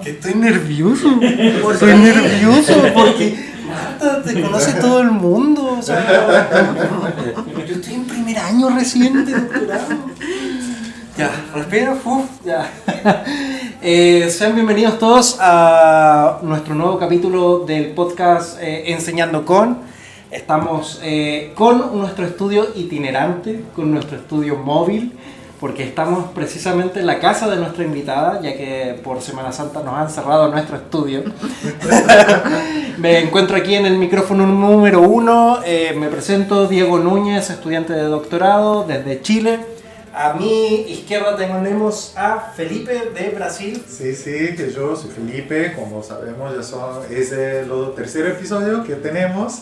Que estoy nervioso. Estoy nervioso porque Marta, te conoce todo el mundo. O sea, yo estoy en primer año recién de doctorado. Ya, respira, ya. Sean bienvenidos todos a nuestro nuevo capítulo del podcast Enseñando con. Estamos con nuestro estudio itinerante, con nuestro estudio móvil, porque estamos precisamente en la casa de nuestra invitada, ya que por Semana Santa nos han cerrado nuestro estudio. Me encuentro aquí en el micrófono número 1, me presento, Diego Núñez, estudiante de doctorado desde Chile. A mi izquierda tenemos a Felipe de Brasil. Sí, que yo soy Felipe, como sabemos es el tercer episodio que tenemos.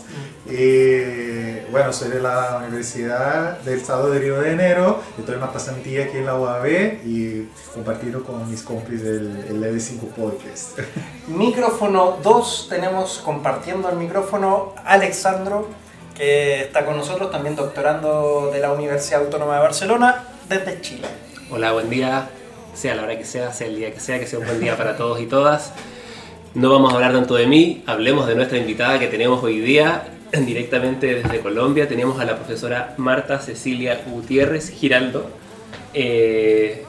Bueno, soy de la Universidad del Estado de Río de Janeiro, estoy en una pasantía aquí en la UAB y compartido con mis compis del LV5 Podcast. Micrófono 2, tenemos compartiendo el micrófono Alexandro, que está con nosotros, también doctorando de la Universidad Autónoma de Barcelona, desde Chile. Hola, buen día, sea la hora que sea el día que sea un buen día para todos y todas. No vamos a hablar tanto de mí, hablemos de nuestra invitada que tenemos hoy día, directamente desde Colombia. Tenemos a la profesora Marta Cecilia Gutiérrez Giraldo.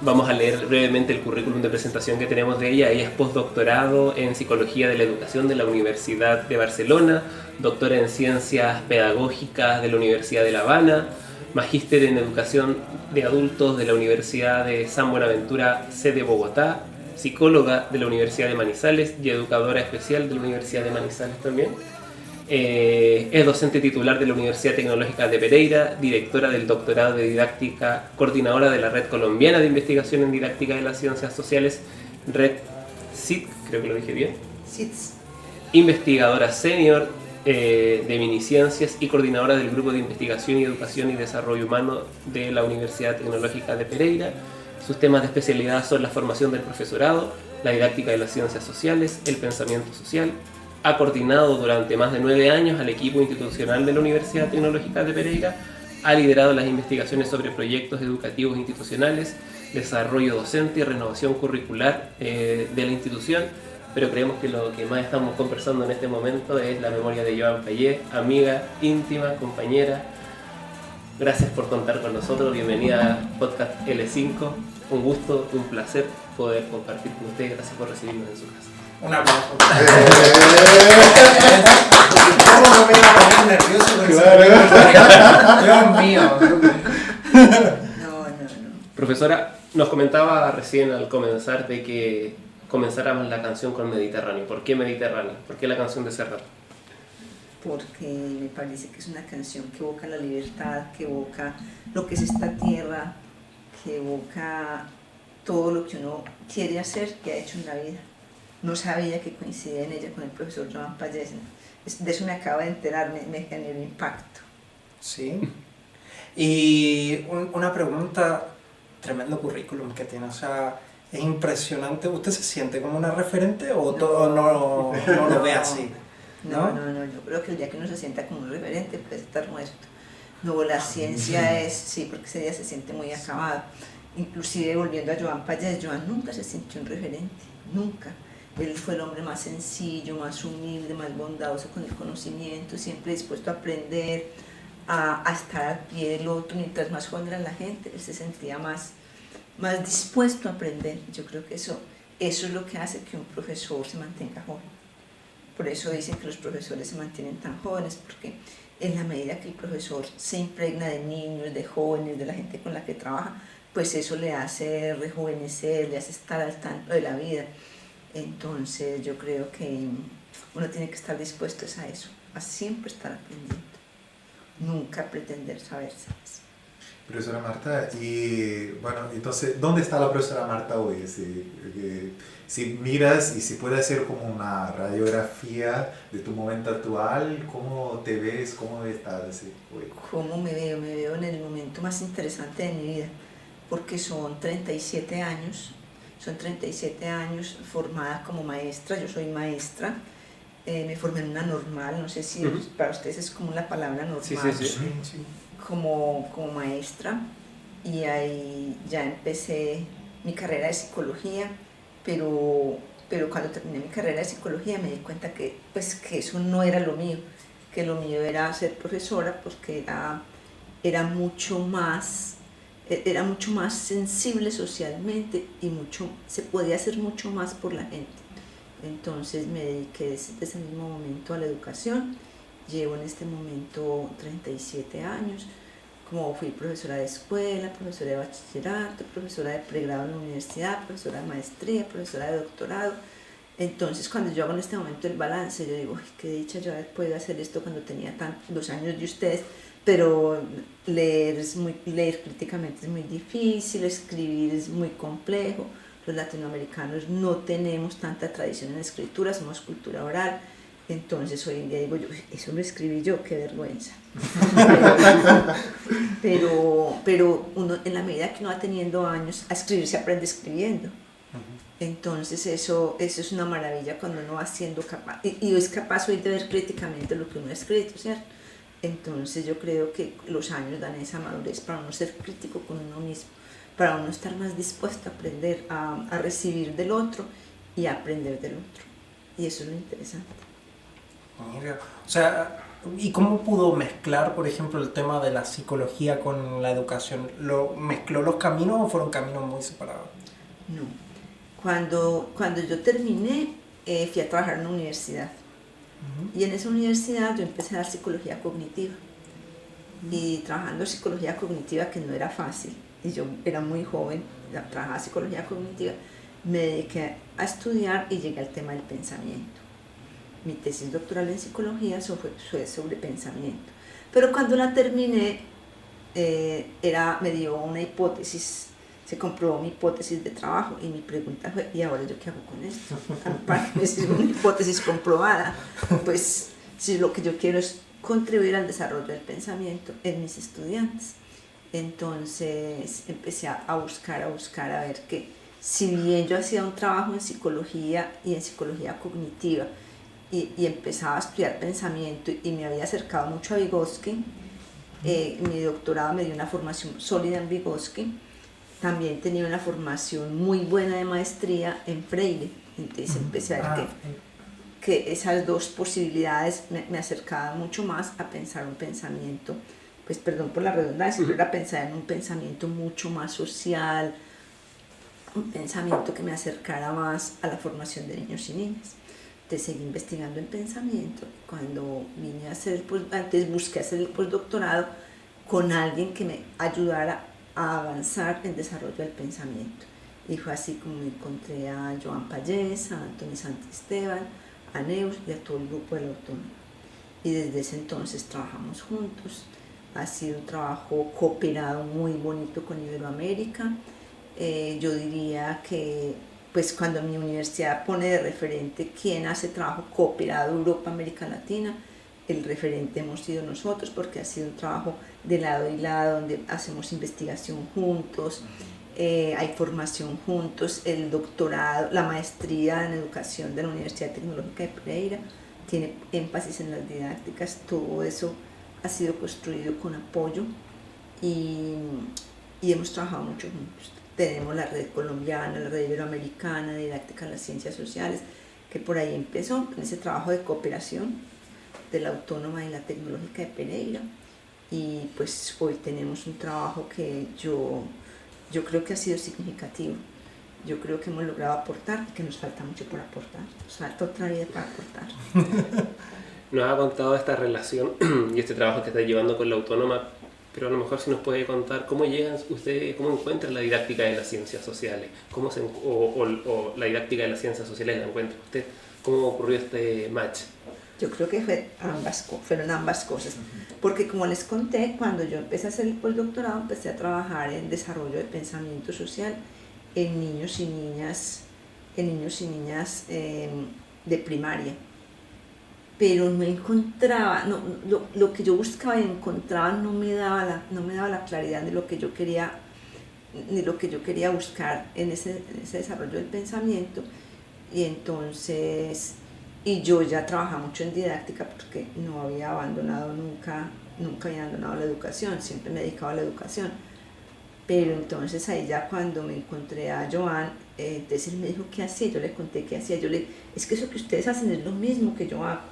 Vamos a leer brevemente el currículum de presentación que tenemos de ella. Ella es postdoctorado en Psicología de la Educación de la Universidad de Barcelona, doctora en Ciencias Pedagógicas de la Universidad de La Habana, magíster en Educación de Adultos de la Universidad de San Buenaventura, sede Bogotá, psicóloga de la Universidad de Manizales y educadora especial de la Universidad de Manizales también. Es docente titular de la Universidad Tecnológica de Pereira, directora del doctorado de didáctica, coordinadora de la Red Colombiana de Investigación en Didáctica de las Ciencias Sociales, Red CIT, creo que lo dije bien. CITS. Investigadora senior de Miniciencias y coordinadora del Grupo de Investigación y Educación y Desarrollo Humano de la Universidad Tecnológica de Pereira. Sus temas de especialidad son la formación del profesorado, la didáctica de las ciencias sociales, el pensamiento social. Ha coordinado durante más de 9 años al equipo institucional de la Universidad Tecnológica de Pereira, ha liderado las investigaciones sobre proyectos educativos institucionales, desarrollo docente y renovación curricular de la institución, pero creemos que lo que más estamos conversando en este momento es la memoria de Joan Payet, amiga, íntima, compañera. Gracias por contar con nosotros, bienvenida a Podcast L5, un gusto, un placer poder compartir con ustedes, gracias por recibirnos en su casa. Un aplauso. ¿Cómo me voy a poner nervioso con eso? Dios mío. No. Profesora, nos comentaba recién al comenzar de que comenzáramos la canción con Mediterráneo. ¿Por qué Mediterráneo? ¿Por qué la canción de Serrat? Porque me parece que es una canción que evoca la libertad, que evoca lo que es esta tierra, que evoca todo lo que uno quiere hacer y ha hecho en la vida. No sabía que coincidía en ella con el profesor Joan Payet. De eso me acabo de enterar, me generó impacto. Sí. Y una pregunta, tremendo currículum que tiene, o sea, es impresionante. ¿Usted se siente como una referente o no lo ve así? No, yo creo que el día que uno se sienta como un referente puede estar muerto. No, la ciencia es, sí, porque ese día se siente muy acabado. Inclusive volviendo a Joan Payet, Joan nunca se sintió un referente, nunca. Él fue el hombre más sencillo, más humilde, más bondadoso con el conocimiento, siempre dispuesto a aprender, a estar al pie del otro. Mientras más joven era la gente, él se sentía más dispuesto a aprender. Yo creo que eso es lo que hace que un profesor se mantenga joven. Por eso dicen que los profesores se mantienen tan jóvenes, porque en la medida que el profesor se impregna de niños, de jóvenes, de la gente con la que trabaja, pues eso le hace rejuvenecer, le hace estar al tanto de la vida. Entonces yo creo que uno tiene que estar dispuesto a eso, a siempre estar aprendiendo, nunca pretender saber, ¿sabes? Profesora Marta, y bueno, entonces, ¿dónde está la profesora Marta hoy? Si miras y si puede hacer como una radiografía de tu momento actual, ¿cómo te ves? ¿Cómo estás hoy? ¿Cómo me veo? Me veo en el momento más interesante de mi vida, porque son 37 años formada como maestra. Yo soy maestra, me formé en una normal, no sé si para ustedes es como la palabra normal. Sí. como maestra y ahí ya empecé mi carrera de psicología, pero cuando terminé mi carrera de psicología me di cuenta que, pues, que eso no era lo mío, que lo mío era ser profesora porque era mucho más sensible socialmente y se podía hacer mucho más por la gente. Entonces me dediqué desde ese mismo momento a la educación. Llevo en este momento 37 años. Como fui profesora de escuela, profesora de bachillerato, profesora de pregrado en la universidad, profesora de maestría, profesora de doctorado. Entonces, cuando yo hago en este momento el balance, yo digo, qué dicha yo haber podido hacer esto cuando tenía los años de ustedes, pero leer críticamente es muy difícil, escribir es muy complejo. Los latinoamericanos no tenemos tanta tradición en escritura, somos cultura oral. Entonces hoy en día digo yo, eso lo escribí yo, qué vergüenza. pero uno, en la medida que uno va teniendo años, a escribir se aprende escribiendo. Entonces eso es una maravilla cuando uno va siendo capaz, y es capaz hoy de ver críticamente lo que uno ha escrito, ¿cierto? Entonces yo creo que los años dan esa madurez para uno ser crítico con uno mismo, para uno estar más dispuesto a aprender, a recibir del otro y a aprender del otro. Y eso es lo interesante. Mira, o sea, ¿y cómo pudo mezclar, por ejemplo, el tema de la psicología con la educación? ¿Lo mezcló los caminos o fueron caminos muy separados? No. Cuando yo terminé, fui a trabajar en una universidad. Y en esa universidad yo empecé a dar psicología cognitiva. Y trabajando psicología cognitiva, que no era fácil, y yo era muy joven, trabajaba psicología cognitiva, me dediqué a estudiar y llegué al tema del pensamiento. Mi tesis doctoral en psicología fue sobre pensamiento. Pero cuando la terminé, me dio una hipótesis, se comprobó mi hipótesis de trabajo y mi pregunta fue, ¿y ahora yo qué hago con esto? Aparte, es una hipótesis comprobada, pues si lo que yo quiero es contribuir al desarrollo del pensamiento en mis estudiantes. Entonces empecé a buscar, a ver que si bien yo hacía un trabajo en psicología y en psicología cognitiva y empezaba a estudiar pensamiento y me había acercado mucho a Vygotsky, mi doctorado me dio una formación sólida en Vygotsky, también tenía una formación muy buena de maestría en Freire, entonces empecé a ver que esas dos posibilidades me acercaban mucho más a pensar un pensamiento, pues perdón por la redundancia, pero era pensar en un pensamiento mucho más social, un pensamiento que me acercara más a la formación de niños y niñas. Entonces seguí investigando en pensamiento. Cuando vine a hacer, antes busqué hacer el postdoctorado con alguien que me ayudara a avanzar en desarrollo del pensamiento. Y fue así como encontré a Joan Pallés, a Antoni Santisteban, a Neus y a todo el grupo de la Autónoma. Y desde ese entonces trabajamos juntos. Ha sido un trabajo cooperado muy bonito con Iberoamérica. Yo diría que pues cuando mi universidad pone de referente quién hace trabajo cooperado Europa, América Latina, el referente hemos sido nosotros porque ha sido un trabajo de lado y lado donde hacemos investigación juntos, hay formación juntos, el doctorado, la maestría en educación de la Universidad Tecnológica de Pereira tiene énfasis en las didácticas, todo eso ha sido construido con apoyo y hemos trabajado mucho juntos. Tenemos la red colombiana, la red iberoamericana, didáctica en las ciencias sociales, que por ahí empezó en ese trabajo de cooperación de la Autónoma y la Tecnológica de Pereira. Y pues hoy tenemos un trabajo que yo creo que ha sido significativo. Yo creo que hemos logrado aportar y que nos falta mucho por aportar. Nos falta otra vida para aportar. Nos ha contado esta relación y este trabajo que está llevando con la Autónoma, pero a lo mejor si nos puede contar cómo llegan ustedes, cómo encuentran la didáctica de las ciencias sociales, o la didáctica de las ciencias sociales la encuentra usted, cómo ocurrió este match. Yo creo que fueron ambas cosas, porque como les conté, cuando yo empecé a hacer el postdoctorado, empecé a trabajar en desarrollo de pensamiento social en niños y niñas de primaria. Pero no encontraba, lo que yo buscaba y encontraba no me daba la claridad de lo que yo quería, ni lo que yo quería buscar en ese desarrollo del pensamiento. Y entonces, y yo ya trabajaba mucho en didáctica porque no había abandonado nunca nunca había abandonado la educación, siempre me he dedicado a la educación. Pero entonces ahí ya cuando me encontré a Joan, entonces él me dijo qué hacía, yo le conté qué hacía, yo le es que eso que ustedes hacen es lo mismo que yo hago,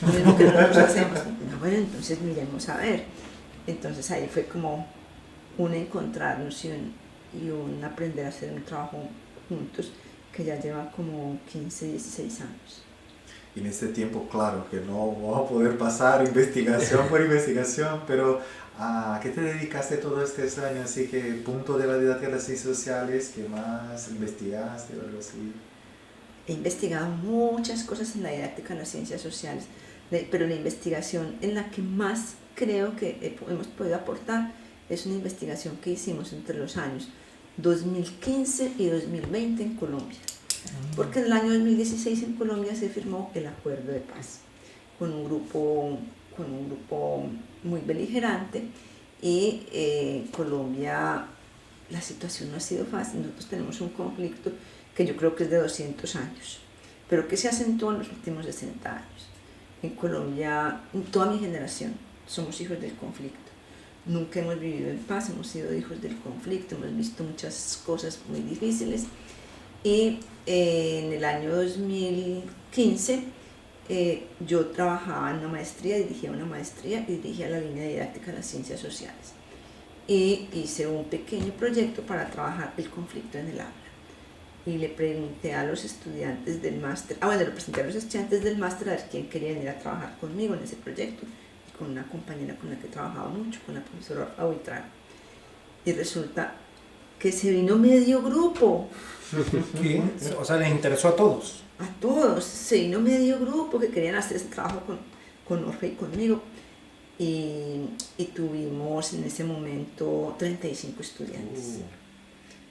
lo mismo que nosotros hacemos. No, bueno, entonces miremos a ver. Entonces ahí fue como un encontrarnos y un aprender a hacer un trabajo juntos que ya lleva como 15, 16 años. Y en este tiempo, claro, que no vamos a poder pasar investigación por investigación, pero ¿a qué te dedicaste todos estos años? Así que, punto de la didáctica de las ciencias sociales, ¿qué más investigaste o algo así? He investigado muchas cosas en la didáctica de las ciencias sociales, pero la investigación en la que más creo que hemos podido aportar es una investigación que hicimos entre los años 2015 y 2020 en Colombia. Porque en el año 2016 en Colombia se firmó el Acuerdo de Paz con un grupo muy beligerante y Colombia, la situación no ha sido fácil. Nosotros tenemos un conflicto que yo creo que es de 200 años, pero que se acentuó en los últimos 60 años. En Colombia, toda mi generación, somos hijos del conflicto. Nunca hemos vivido en paz, hemos sido hijos del conflicto, hemos visto muchas cosas muy difíciles. Y en el año 2015 yo trabajaba en una maestría, dirigía una maestría y dirigía la línea didáctica de las ciencias sociales. Y hice un pequeño proyecto para trabajar el conflicto en el aula. Y le pregunté a los estudiantes del máster, le presenté a los estudiantes del máster a ver quién quería venir a trabajar conmigo en ese proyecto, y con una compañera con la que he trabajado mucho, con la profesora Orfa Buitrago. Y resulta que se vino medio grupo. ¿Qué? O sea, les interesó a todos. A todos, se vino medio grupo que querían hacer ese trabajo con Orfa y conmigo. Y tuvimos en ese momento 35 estudiantes.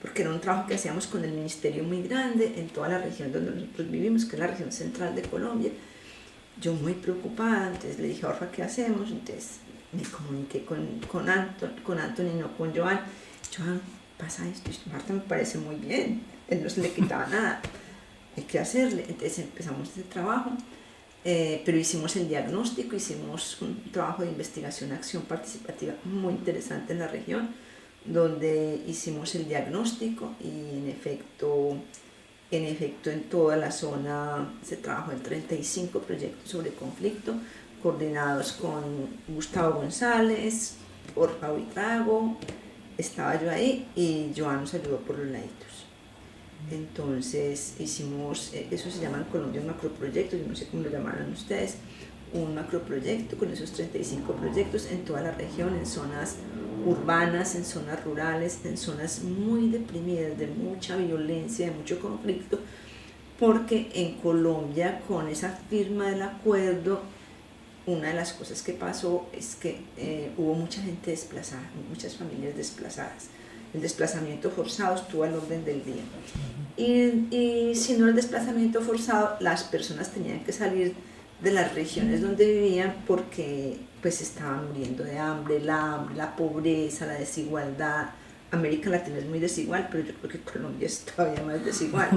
Porque era un trabajo que hacíamos con el ministerio muy grande en toda la región donde nosotros vivimos, que es la región central de Colombia. Yo muy preocupada, entonces le dije a Orfa, ¿qué hacemos? Entonces me comuniqué con Anthony, no con Joan. Joan, pasa esto, Marta me parece muy bien, él no se le quitaba nada, hay que hacerle. Entonces empezamos este trabajo, pero hicimos el diagnóstico, hicimos un trabajo de investigación, acción participativa muy interesante en la región, donde hicimos el diagnóstico y en efecto en toda la zona se trabajó en 35 proyectos sobre conflicto, coordinados con Gustavo González, Orfa Buitrago, estaba yo ahí y Joan nos ayudó por los laditos. Entonces hicimos, eso se llama en Colombia un macroproyecto, yo no sé cómo lo llamarán ustedes, un macroproyecto con esos 35 proyectos en toda la región, en zonas urbanas, en zonas rurales, en zonas muy deprimidas, de mucha violencia, de mucho conflicto, porque en Colombia con esa firma del acuerdo, una de las cosas que pasó es que hubo mucha gente desplazada, muchas familias desplazadas. El desplazamiento forzado estuvo al orden del día. Y si no el desplazamiento forzado, las personas tenían que salir de las regiones donde vivían porque pues estaban muriendo de hambre, la pobreza, la desigualdad. América Latina es muy desigual, pero yo creo que Colombia es todavía más desigual.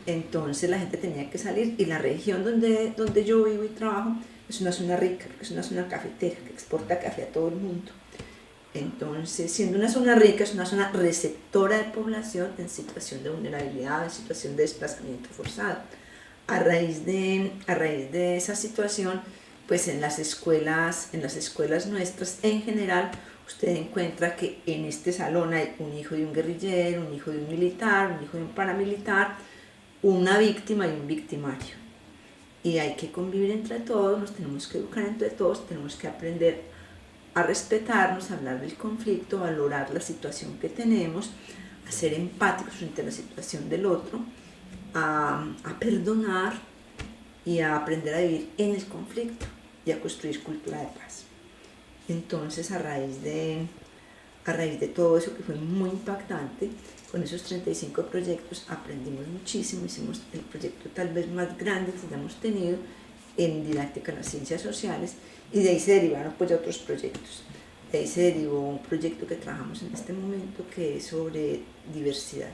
Entonces la gente tenía que salir y la región donde yo vivo y trabajo es una zona rica, porque es una zona cafetera que exporta café a todo el mundo. Entonces, siendo una zona rica, es una zona receptora de población en situación de vulnerabilidad, en situación de desplazamiento forzado. A raíz de esa situación, pues en las escuelas nuestras en general, usted encuentra que en este salón hay un hijo de un guerrillero, un hijo de un militar, un hijo de un paramilitar, una víctima y un victimario. Y hay que convivir entre todos, nos tenemos que educar entre todos, tenemos que aprender a respetarnos, a hablar del conflicto, a valorar la situación que tenemos, a ser empáticos frente a la situación del otro, a perdonar y a aprender a vivir en el conflicto y a construir cultura de paz. Entonces, a raíz de todo eso que fue muy impactante, con esos 35 proyectos aprendimos muchísimo, hicimos el proyecto tal vez más grande que hayamos tenido en didáctica en las ciencias sociales, y de ahí se derivaron pues ya otros proyectos. De ahí se derivó un proyecto que trabajamos en este momento que es sobre diversidad.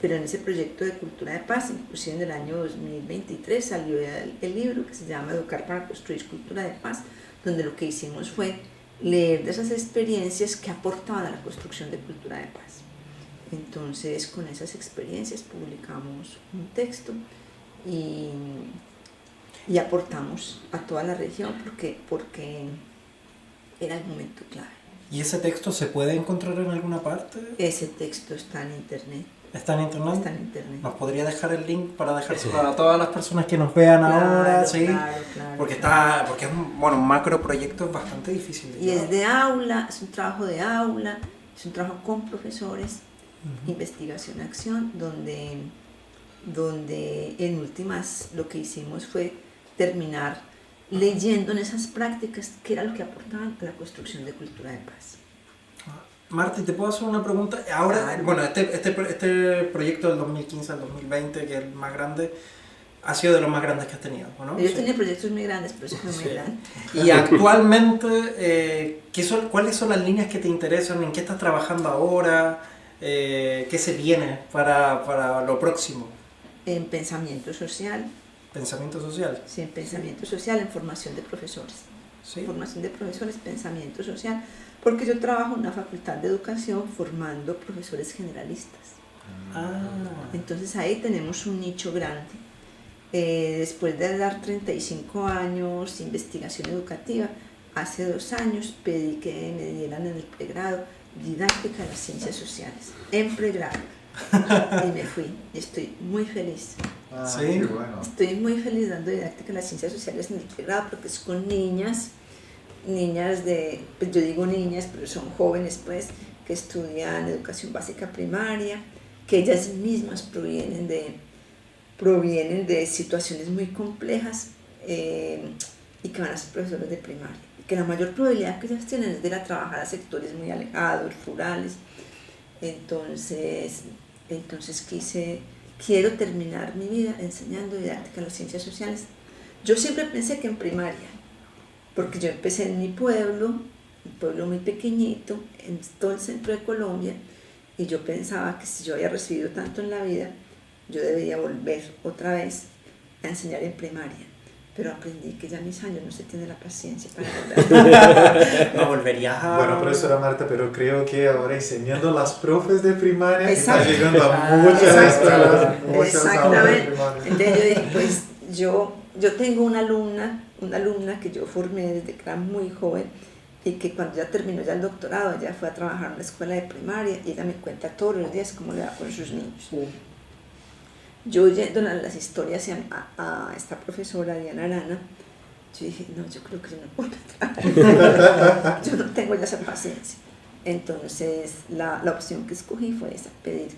Pero en ese proyecto de cultura de paz, inclusive en el año 2023 salió el libro que se llama Educar para construir cultura de paz, donde lo que hicimos fue leer de esas experiencias que aportaban a la construcción de cultura de paz. Entonces, con esas experiencias publicamos un texto y aportamos a toda la región porque era el momento clave. ¿Y ese texto se puede encontrar en alguna parte? Ese texto está en internet. ¿Está en internet? Está en internet. ¿Nos podría dejar el link para dejárselo a todas las personas que nos vean ahora? ¿Sí? Claro. Porque es un macro proyecto, es bastante difícil de Y es de aula, es un trabajo de aula, es un trabajo con profesores, investigación-acción, donde en últimas lo que hicimos fue terminar leyendo en esas prácticas qué era lo que aportaban a la construcción de cultura de paz. Marti, ¿te puedo hacer una pregunta? Ahora, Claro. bueno, este proyecto del 2015 al 2020, que es el más grande, ha sido de los más grandes que has tenido, ¿no? Yo Sí. tenía proyectos muy grandes, pero eso fue muy Sí. grande. Y actualmente, ¿cuáles son las líneas que te interesan? ¿En qué estás trabajando ahora? ¿Qué se viene para lo próximo? En pensamiento social, ¿Pensamiento social? sí, en pensamiento social, en formación de profesores. ¿Sí? Formación de profesores, pensamiento social, porque yo trabajo en una facultad de educación formando profesores generalistas. Ah, Entonces ahí tenemos un nicho grande. Después de dar 35 años de investigación educativa, hace 2 años pedí que me dieran en el pregrado didáctica de las ciencias sociales, en pregrado. Y me fui, estoy muy feliz. Sí. Qué bueno. Estoy muy feliz dando didáctica de las ciencias sociales en el pregrado porque es con niñas pues yo digo niñas, pero son jóvenes pues, que estudian educación básica primaria, que ellas mismas provienen de situaciones muy complejas y que van a ser profesores de primaria. Y que la mayor probabilidad que ellas tienen es de ir a trabajar a sectores muy alejados, rurales. Entonces quiero terminar mi vida enseñando didáctica de las ciencias sociales. Yo siempre pensé que en primaria, porque yo empecé en mi pueblo, un pueblo muy pequeñito, en todo el centro de Colombia, y yo pensaba que si yo había recibido tanto en la vida, yo debería volver otra vez a enseñar en primaria. Pero aprendí que ya a mis años no se tiene la paciencia para volver. no volverías a... Bueno, profesora Marta, pero creo que ahora enseñando a las profes de primaria está Exacto. llegando a muchas Exacto. escuelas, muchas aulas de Exactamente. primaria. Entonces yo dije, pues yo tengo una alumna que yo formé desde que era muy joven y que cuando ya terminó ya el doctorado, ella fue a trabajar en una escuela de primaria y ella me cuenta todos los días cómo le va con sus niños. Yo oyendo las historias a esta profesora Diana Arana, yo dije, no, yo creo que yo no puedo entrar. Yo no tengo ya esa paciencia. Entonces la opción que escogí fue esa, pedir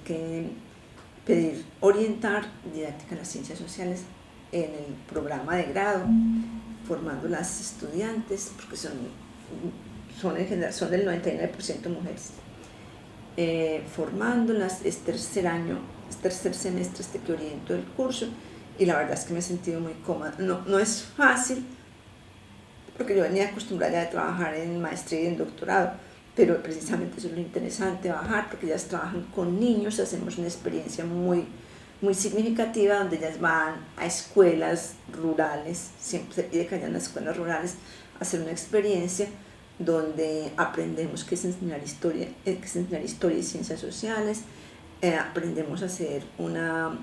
orientar didáctica de las ciencias sociales en el programa de grado, formando las estudiantes, porque son en general, son del 99% mujeres. Formándolas, es tercer semestre que oriento el curso y la verdad es que me he sentido muy cómoda. No es fácil porque yo venía acostumbrada ya a trabajar en maestría y en doctorado, pero precisamente eso es lo interesante, bajar, porque ellas trabajan con niños, hacemos una experiencia muy significativa donde ellas van a escuelas rurales, siempre se pide que vayan a escuelas rurales a hacer una experiencia donde aprendemos qué es enseñar historia y ciencias sociales, aprendemos a hacer una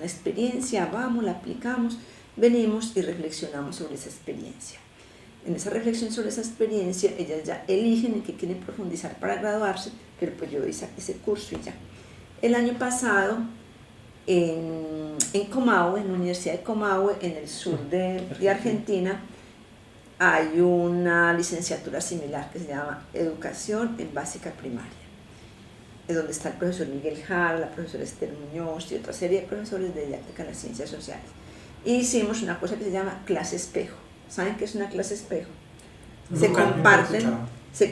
experiencia, vamos, la aplicamos, venimos y reflexionamos sobre esa experiencia. En esa reflexión sobre esa experiencia, ellas ya eligen en qué quieren profundizar para graduarse, pero pues yo hice ese curso y ya. El año pasado, en Comahue, en la Universidad de Comahue, en el sur de Argentina, hay una licenciatura similar que se llama Educación en Básica Primaria, donde está el profesor Miguel Jara, la profesora Esther Muñoz y otra serie de profesores de didáctica de las ciencias sociales. Y hicimos una cosa que se llama clase espejo. ¿Saben qué es una clase espejo? Se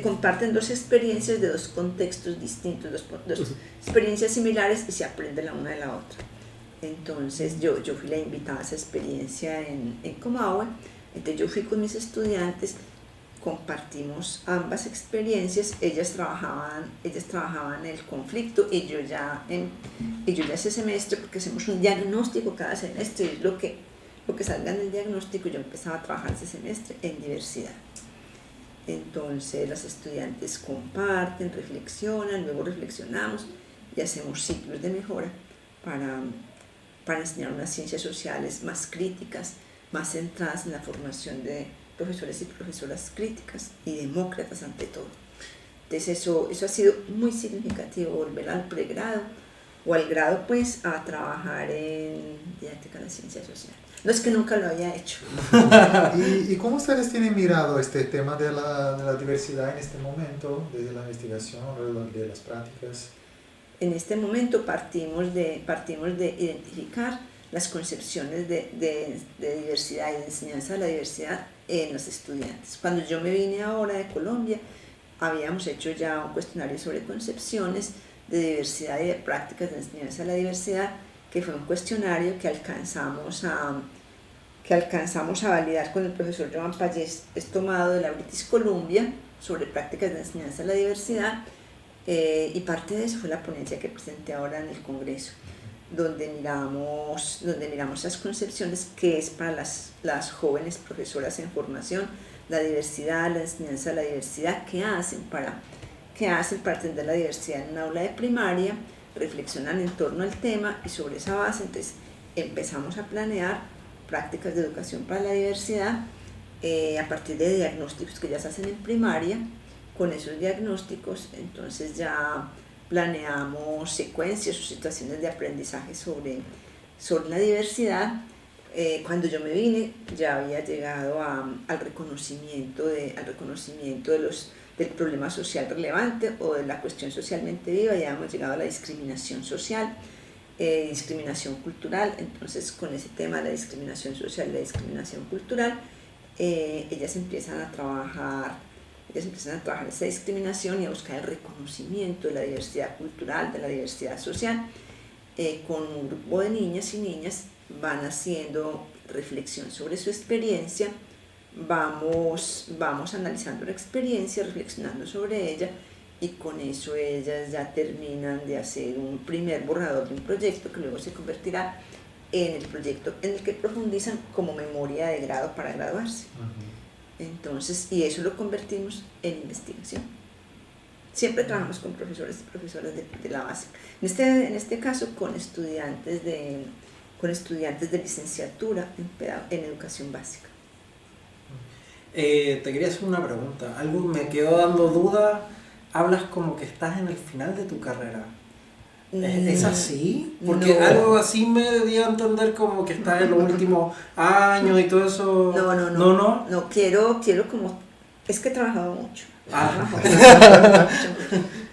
comparten 2 experiencias de 2 contextos distintos, dos experiencias similares y se aprende la una de la otra. Entonces yo fui la invitada a esa experiencia en Comahue. Entonces yo fui con mis estudiantes, compartimos ambas experiencias, ellas trabajaban el conflicto y yo ya ese semestre, porque hacemos un diagnóstico cada semestre, es lo que lo que salga en el diagnóstico, yo empezaba a trabajar ese semestre en diversidad. Entonces las estudiantes comparten, reflexionan, luego reflexionamos y hacemos ciclos de mejora para enseñar unas ciencias sociales más críticas, más centradas en la formación de profesores y profesoras críticas y demócratas ante todo. Entonces eso ha sido muy significativo, volver al pregrado o al grado pues a trabajar en didáctica de la ciencia social. No es que nunca lo haya hecho. ¿Y cómo ustedes tienen mirado este tema de la diversidad en este momento, desde la investigación, de las prácticas? En este momento partimos de identificar las concepciones de diversidad y de enseñanza de la diversidad en los estudiantes. Cuando yo me vine ahora de Colombia, habíamos hecho ya un cuestionario sobre concepciones de diversidad y de prácticas de enseñanza de la diversidad, que fue un cuestionario que alcanzamos a validar con el profesor Joan Pallés, es tomado de la British Columbia sobre prácticas de enseñanza de la diversidad, y parte de eso fue la ponencia que presenté ahora en el Congreso, donde miramos las concepciones que es para las jóvenes profesoras en formación, la diversidad, la enseñanza de la diversidad, qué hacen para atender la diversidad en un aula de primaria, reflexionan en torno al tema y sobre esa base entonces empezamos a planear prácticas de educación para la diversidad a partir de diagnósticos que ya se hacen en primaria. Con esos diagnósticos entonces ya planeamos secuencias o situaciones de aprendizaje sobre la diversidad. Cuando yo me vine ya había llegado al reconocimiento del problema social relevante o de la cuestión socialmente viva, ya hemos llegado a la discriminación social, discriminación cultural. Entonces con ese tema de la discriminación social y la discriminación cultural, ellas empiezan a trabajar esa discriminación y a buscar el reconocimiento de la diversidad cultural, de la diversidad social. Con un grupo de niñas y niñas van haciendo reflexión sobre su experiencia, vamos analizando la experiencia, reflexionando sobre ella, y con eso ellas ya terminan de hacer un primer borrador de un proyecto que luego se convertirá en el proyecto en el que profundizan como memoria de grado para graduarse. Entonces, y eso lo convertimos en investigación. Siempre trabajamos con profesores y profesoras de la base. En este caso con estudiantes de licenciatura en educación básica. Te quería hacer una pregunta. Algo me quedó dando duda. Hablas como que estás en el final de tu carrera. ¿Es así? Porque no. Algo así me dio a entender como que estás en los últimos años y todo eso. No, quiero como... Es que he trabajado mucho.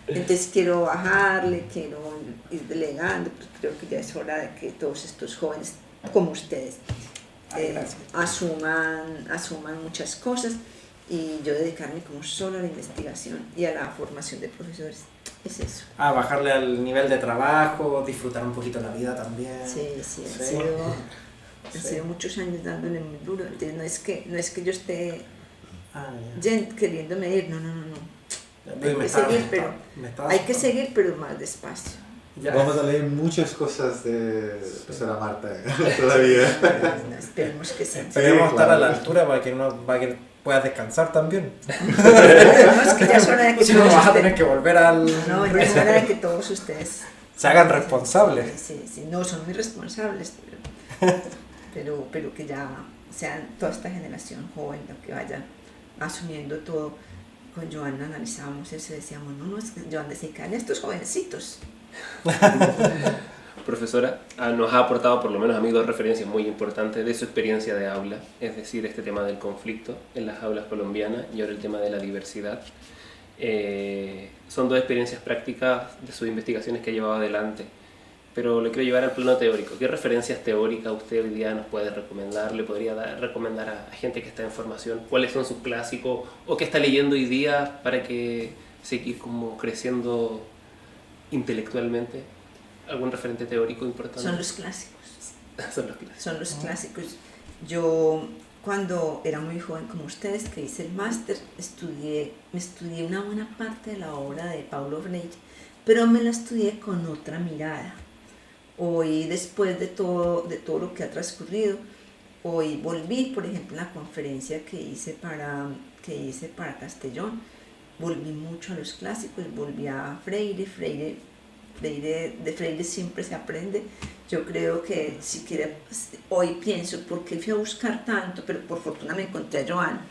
Entonces quiero bajarle, quiero ir delegando, pues creo que ya es hora de que todos estos jóvenes como ustedes asuman muchas cosas, y yo dedicarme como solo a la investigación y a la formación de profesores. Es eso. Bajarle al nivel de trabajo, disfrutar un poquito la vida también. Sí. Han sido muchos años dándole muy duro. Entonces no es que yo esté queriéndome ir, no. Hay que seguir, pero más despacio. Ya. Vamos a leer muchas cosas de profesora Marta todavía. Esperemos que sí. Esperemos estar a la altura para que puedas descansar también. No, es que ya es hora de que si no vas a tener que volver al... No, ya es hora de que todos ustedes se hagan responsables. Sí, no, son muy responsables, pero que ya sean toda esta generación joven la que vaya asumiendo todo. Con Joana analizábamos eso y decíamos, no, es que Joana se caen estos jovencitos. Profesora, nos ha aportado por lo menos a mí 2 referencias muy importantes de su experiencia de aula, es decir, este tema del conflicto en las aulas colombianas y ahora el tema de la diversidad. Son 2 experiencias prácticas de sus investigaciones que ha llevado adelante, pero le quiero llevar al plano teórico. ¿Qué referencias teóricas usted hoy día nos puede recomendar? ¿Le podría recomendar a gente que está en formación? ¿Cuáles son sus clásicos o qué está leyendo hoy día para que seguir como creciendo intelectualmente? ¿Algún referente teórico importante? Son los clásicos. Son los clásicos. Yo, cuando era muy joven como ustedes, que hice el máster, me estudié una buena parte de la obra de Paulo Freire, pero me la estudié con otra mirada. Hoy, después de todo lo que ha transcurrido, Hoy volví, por ejemplo, en la conferencia que hice para Castellón, volví mucho a los clásicos, volví a Freire, de Freire siempre se aprende. Yo creo que si quiere, hoy pienso, ¿por qué fui a buscar tanto? Pero por fortuna me encontré a Joan,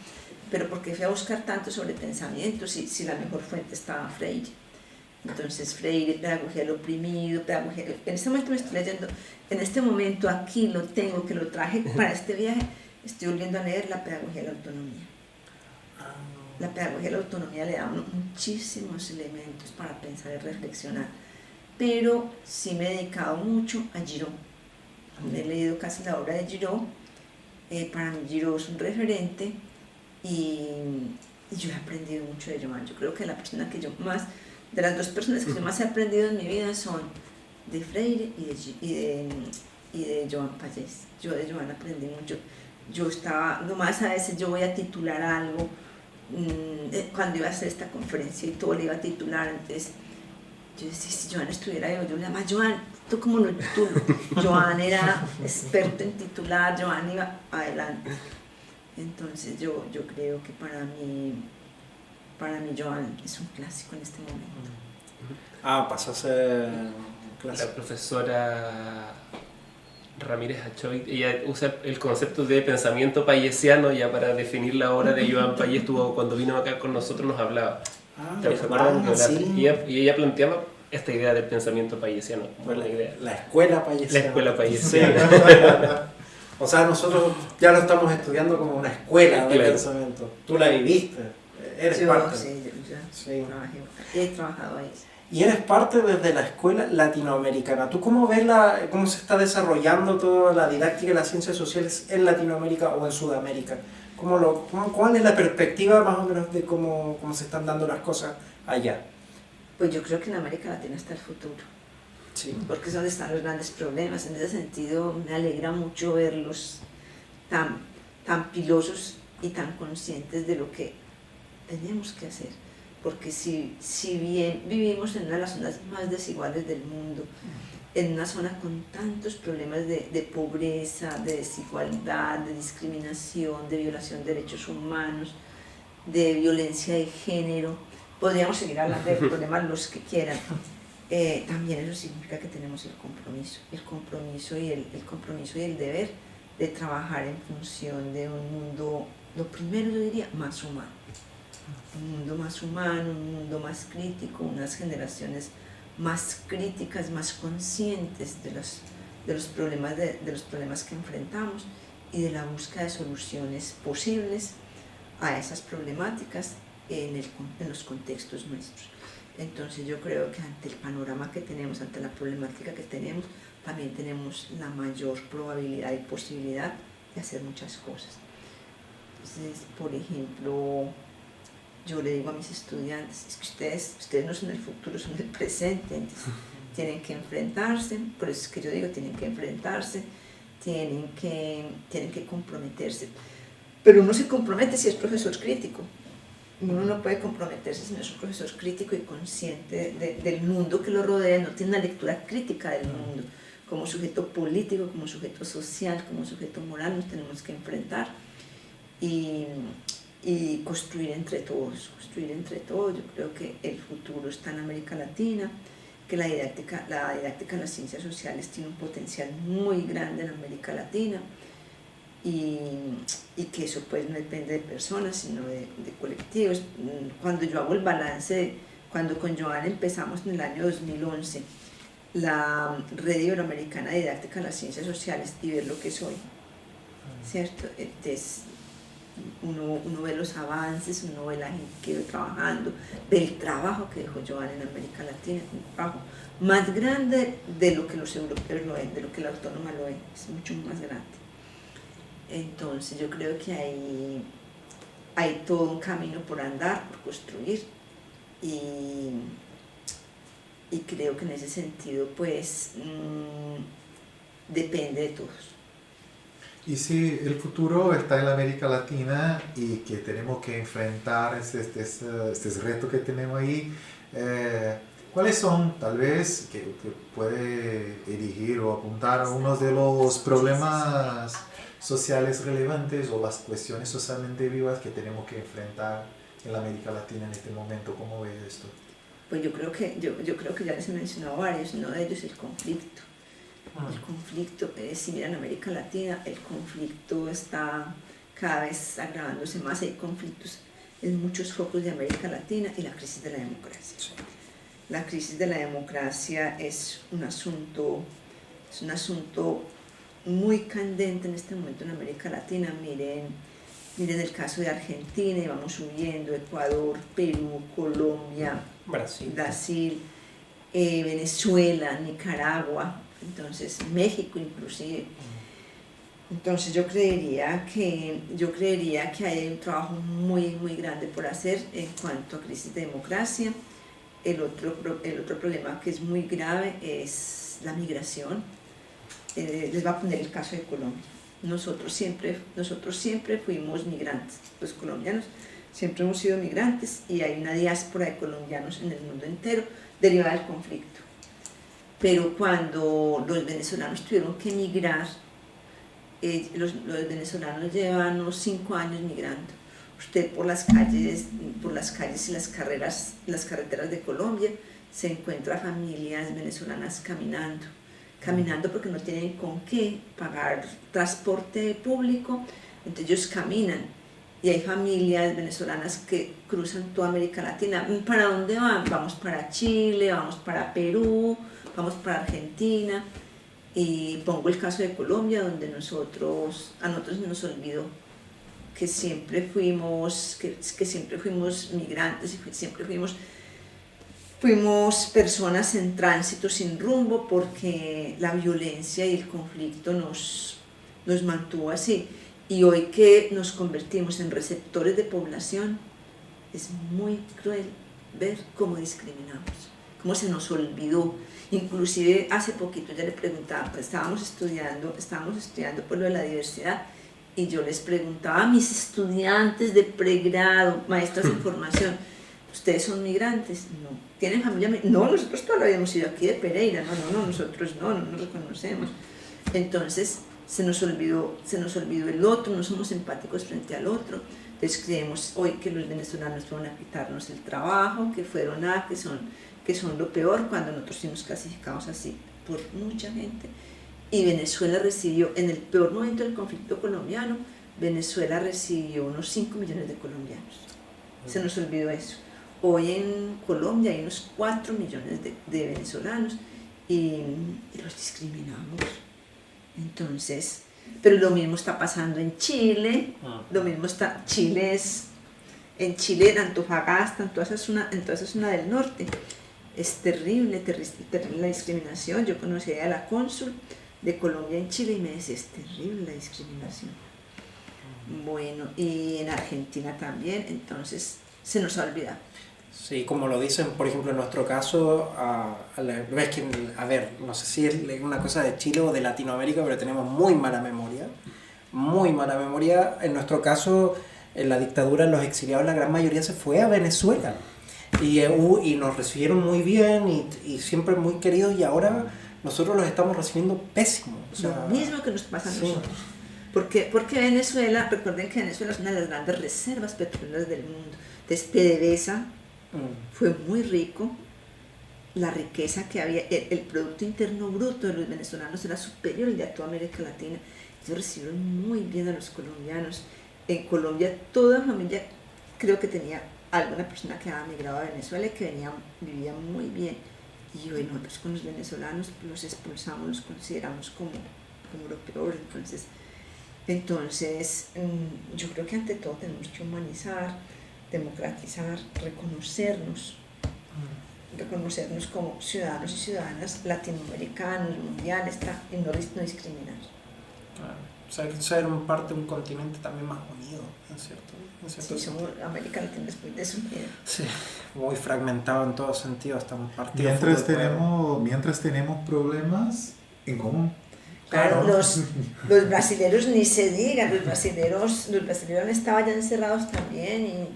pero ¿por qué fui a buscar tanto sobre pensamiento si la mejor fuente estaba Freire? Entonces Freire, pedagogía del oprimido, en este momento me estoy leyendo, en este momento aquí lo tengo, que lo traje para este viaje, estoy volviendo a leer la pedagogía de la autonomía. La pedagogía de la autonomía le da muchísimos elementos para pensar y reflexionar, pero sí me he dedicado mucho a Giraud. Me he leído casi la obra de Giraud. Para mí Giraud es un referente y yo he aprendido mucho de Joan. Yo creo que la persona que yo más, de las dos personas que yo más he aprendido en mi vida son de Freire y de Joan Pallés. Yo de Joan aprendí mucho. Yo estaba, nomás a veces yo voy a titular algo, cuando iba a hacer esta conferencia y todo le iba a titular, entonces yo decía, si Joan estuviera ahí, yo le llamaba, Joan, ¿tú cómo lo titulo? Joan era experto en titular, Joan iba adelante. Entonces yo creo que para mí Joan es un clásico en este momento. Pasó a ser clásico. La profesora Ramírez Achoy, ella usa el concepto de pensamiento pallesiano ya para definir la obra de Joan Pallés. Cuando vino acá con nosotros nos hablaba. ¿Se acuerdan? Sí. Y ella planteaba esta idea del pensamiento pallesiano. Bueno, la escuela pallesiana. La escuela pallesiana. O sea, nosotros ya lo estamos estudiando como una escuela de Claro. pensamiento. Tú la viviste, eres parte. Sí, he trabajado ahí. Y eres parte desde la escuela latinoamericana. ¿Tú cómo ves cómo se está desarrollando toda la didáctica de las ciencias sociales en Latinoamérica o en Sudamérica? ¿Cuál es la perspectiva más o menos de cómo se están dando las cosas allá? Pues yo creo que en América Latina está el futuro. Sí. Porque es donde están los grandes problemas. En ese sentido me alegra mucho verlos tan pilosos y tan conscientes de lo que tenemos que hacer. Porque si bien vivimos en una de las zonas más desiguales del mundo, en una zona con tantos problemas de pobreza, de desigualdad, de discriminación, de violación de derechos humanos, de violencia de género, podríamos seguir hablando de problemas los que quieran. También eso significa que tenemos el compromiso y el deber de trabajar en función de un mundo, lo primero yo diría, más humano. Un mundo más humano, un mundo más crítico, unas generaciones más críticas, más conscientes de los problemas que enfrentamos y de la búsqueda de soluciones posibles a esas problemáticas en los contextos nuestros. Entonces yo creo que ante el panorama que tenemos, ante la problemática que tenemos, también tenemos la mayor probabilidad y posibilidad de hacer muchas cosas. Entonces, por ejemplo, yo le digo a mis estudiantes, es que ustedes no son el futuro, son el presente, entonces tienen que enfrentarse, por eso es que yo digo, tienen que enfrentarse, tienen que comprometerse. Pero uno se compromete si es profesor crítico. Uno no puede comprometerse si no es un profesor crítico y consciente del mundo que lo rodea, no tiene una lectura crítica del mundo. Como sujeto político, como sujeto social, como sujeto moral, nos tenemos que enfrentar y construir entre todos. Yo creo que el futuro está en América Latina, que la didáctica de las ciencias sociales tiene un potencial muy grande en América Latina y que eso pues no depende de personas, sino de colectivos. Cuando yo hago el balance, cuando con Joan empezamos en el año 2011, la Red Iberoamericana de Didáctica de las Ciencias Sociales y ver lo que es hoy, ¿cierto? Entonces, uno ve los avances, uno ve la gente que va trabajando, ve el trabajo que dejó Joan en América Latina, un trabajo más grande de lo que los europeos lo ven, de lo que la autónoma lo ven, es mucho más grande. Entonces yo creo que hay todo un camino por andar, por construir y creo que en ese sentido pues depende de todos. Y si el futuro está en la América Latina y que tenemos que enfrentar este reto que tenemos ahí, ¿cuáles son, tal vez, que puede dirigir o apuntar a unos de los problemas sociales relevantes o las cuestiones socialmente vivas que tenemos que enfrentar en la América Latina en este momento. ¿Cómo ves esto? Pues yo creo que ya les he mencionado varios, uno de ellos el conflicto. El conflicto, si miran América Latina, el conflicto está cada vez agravándose más, hay conflictos en muchos focos de América Latina y la crisis de la democracia. Sí. La crisis de la democracia es un asunto muy candente en este momento en América Latina. Miren el caso de Argentina, y vamos subiendo, Ecuador, Perú, Colombia, Brasil, Venezuela, Nicaragua, entonces México inclusive. Entonces yo creería que hay un trabajo muy grande por hacer en cuanto a crisis de democracia. El otro problema que es muy grave es la migración. Les voy a poner el caso de Colombia. Nosotros siempre fuimos migrantes, los colombianos siempre hemos sido migrantes, y hay una diáspora de colombianos en el mundo entero derivada del conflicto. Pero cuando los venezolanos tuvieron que emigrar, los venezolanos llevan unos 5 años migrando. Usted por las calles y las carreteras de Colombia se encuentra familias venezolanas caminando porque no tienen con qué pagar transporte público, entonces ellos caminan. Y hay familias venezolanas que cruzan toda América Latina. ¿Para dónde van? Vamos para Chile, vamos para Perú, vamos para Argentina. Y pongo el caso de Colombia, donde a nosotros nos olvidó que siempre fuimos migrantes y siempre fuimos personas en tránsito sin rumbo, porque la violencia y el conflicto nos mantuvo así. Y hoy que nos convertimos en receptores de población, es muy cruel ver cómo discriminamos, cómo se nos olvidó. Inclusive hace poquito ya le preguntaba, pues estábamos estudiando por lo de la diversidad, y yo les preguntaba a mis estudiantes de pregrado, maestras de formación, ¿ustedes son migrantes? No. ¿Tienen familia? No, nosotros todavía habíamos ido aquí de Pereira, no, nosotros no nos reconocemos. Entonces se nos olvidó el otro, no somos empáticos frente al otro. Entonces creemos hoy que los venezolanos fueron a quitarnos el trabajo, que son lo peor, cuando nosotros fuimos clasificados así por mucha gente. Y Venezuela recibió, en el peor momento del conflicto colombiano, Venezuela recibió unos 5 millones de colombianos. Se nos olvidó eso. Hoy en Colombia hay unos 4 millones de venezolanos y los discriminamos. Entonces, pero lo mismo está pasando en Chile, en Chile, en Antofagasta, en toda esa zona del norte. Es terrible la discriminación. Yo conocía a la cónsul de Colombia en Chile y me decía, es terrible la discriminación. Bueno, y en Argentina también, entonces se nos ha olvidado. Sí, como lo dicen, por ejemplo, en nuestro caso, no sé si es una cosa de Chile o de Latinoamérica, pero tenemos muy mala memoria. En nuestro caso, en la dictadura, los exiliados, la gran mayoría se fue a Venezuela. Y nos recibieron muy bien y siempre muy queridos, y ahora nosotros los estamos recibiendo pésimo. Lo mismo que nos pasa a nosotros. Porque Venezuela, recuerden que Venezuela es una de las grandes reservas petroleras del mundo. Entonces PDVSA fue muy rico, la riqueza que había, el Producto Interno Bruto de los venezolanos era superior al de toda América Latina. Ellos recibieron muy bien a los colombianos. En Colombia toda familia creo que tenía alguna persona que había migrado a Venezuela y que vivía muy bien. Y bueno, nosotros con los venezolanos los expulsamos, los consideramos como lo peor. Entonces, yo creo que ante todo tenemos que humanizar, democratizar, reconocernos como ciudadanos y ciudadanas latinoamericanos, mundiales, y no discriminar. Ser parte de un continente también más unido, ¿no es cierto? Sí, somos América Latina después de su vida. Sí, muy fragmentado en todo sentido, estamos partidos. Mientras tenemos problemas en común. Claro, los brasileros ni se digan, los brasileros han estado ya encerrados también.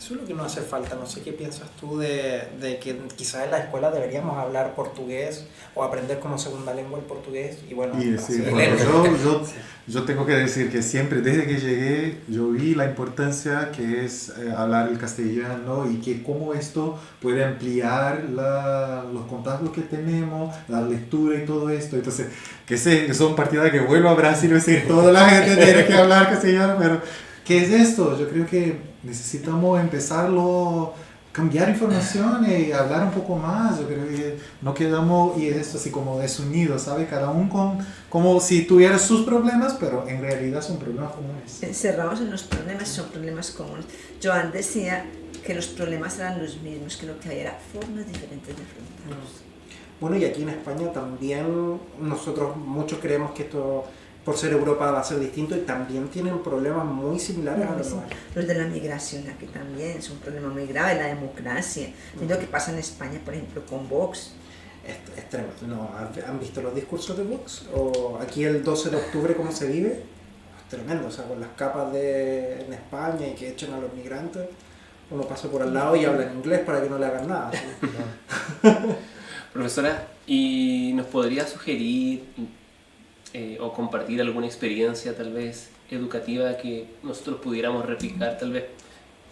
Eso es lo que nos hace falta. No sé qué piensas tú de que quizás en la escuela deberíamos hablar portugués o aprender como segunda lengua el portugués. Y bueno, Y sí, bueno, yo tengo que decir que siempre, desde que llegué, yo vi la importancia que es hablar el castellano y que cómo esto puede ampliar los contactos que tenemos, la lectura y todo esto. Entonces, que sé, son partidas que vuelvo a Brasil y decir, toda la gente tiene que hablar castellano, pero ¿qué es esto? Yo creo que necesitamos empezarlo, cambiar información y hablar un poco más. Yo creo que no quedamos, y es esto así como desunidos, ¿sabe? Cada uno como si tuviera sus problemas, pero en realidad son problemas comunes. Encerrados en los problemas, son problemas comunes. Joan decía que los problemas eran los mismos, que lo que había era formas diferentes de enfrentarlos. Bueno, y aquí en España también nosotros muchos creemos que esto, por ser Europa, va a ser distinto, y también tienen problemas muy similares a los nuestros. Los de la migración aquí también es un problema muy grave, la democracia. Es lo que pasa en España, por ejemplo, con Vox. Es tremendo. No, ¿han visto los discursos de Vox? O aquí el 12 de octubre, ¿cómo se vive? Es tremendo, o sea, con las capas en España y que echen a los migrantes, uno pasa por al lado y habla en inglés para que no le hagan nada. Profesora, ¿y nos podría sugerir o compartir alguna experiencia tal vez educativa que nosotros pudiéramos replicar, tal vez